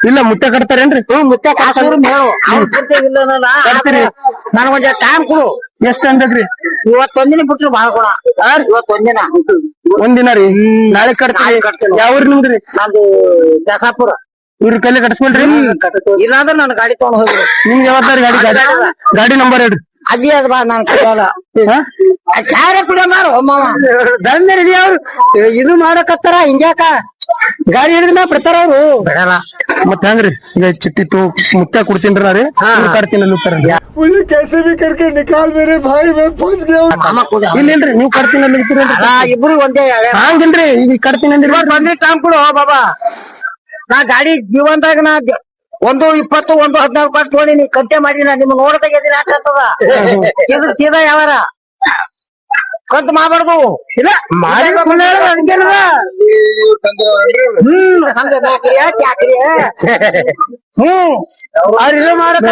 ಇಲ್ಲ ಮುತ್ತೆ ಕಟ್ತಾರೇನ್ರಿ? ಮುತ್ತೆ ಕಾಸೂರು ಮೇಳು ನನಗೊಂದ್ ಟೈಮ್ ಕೊಡು. ಎಷ್ಟ್ ಅನ್ಬೇಕ್ರಿ? ಇವತ್ತೊಂದಿನ ಬಿಟ್ರು ಬಾಳ ಕೊಡ. ಇವತ್ತೊಂದಿನ ಒಂದಿನ ರೀ. ನಾಳೆ ಕಟ್ತೀರಿ? ಯಾವ ಊರ್ ನಿಮ್ದ್ರಿ? ನಂದು ದಸಾಪುರ. ಇವ್ರ ಕೈಲಿ ಕಟ್ಸ್ಕೊಳ್ರಿ. ಇಲ್ಲಾಂದ್ರೆ ನಾನು ಗಾಡಿ ತಗೊಂಡ್ ಹೋಗ್ರಿ. ನಿಮ್ಗೆ ಯಾವತ್ತಾರ ಗಾಡಿ ನಂಬರ್ ಹೇಳ್ರಿ. ಅಲ್ಲಿ ಅದ್ ಬಾ ನಾನ್ ಕೈಯಲ್ಲ ಚಾರ ಕುಡಿಯ ಮಾರು ಮಾವ ದಂಧೆ ರೆಡಿ ಅವ್ರು ಇದು ಮಾಡಕತ್ತಾರ ಹಿಂಗ್ಯಾಕ ಗಾಡಿ ಹಿಡಿದ ಬಿಡ್ತಾರ ಅವ್ರು ಬಿಡಲ್ಲ. ಮತ್ತ ಹೆಂಗ್ರಿ ಈಗ ಚಿಟ್ಟಿ ಮುತ್ತ ಕೊಡ್ತೀನ್ರಿ ನಾ ರೀ ಕಟ್ತೀನಿ मुझे कैसे भी करके निकाल मेरे भाई मैं फंस गया हूँ. ಇಲ್ಲೇನ್ರಿ ನೀವ್ ಕಟ್ತೀನಿ ಇಬ್ರು ಒಂದೇ ಹಂಗಿಲ್ರಿ ಈಗ ಕಟ್ತೀನಿ ಅಂದ್ರಿ. ಒಂದೇ ಟೈಮ್ ಕೊಡು ಬಾಬಾ. ನಾ ಗಾಡಿ ಜೀವನದಾಗ ನಾ 120 114 ಕೊಟ್ಟು ತೊಗೊಂಡಿನಿ ಕಂತೆ ಮಾಡಿನ ನಿಮ್ ನೋಡದಾಗ ಎದಿನ ಆಗ್ತದ ಇದು ಸೀದಾ ಯಾವಾರ ಕಂತ ಮಾಡಬಾರ್ದು. ಇಲ್ಲ ಮಾಡಿ ಅವ್ರ ಮಾಡಕ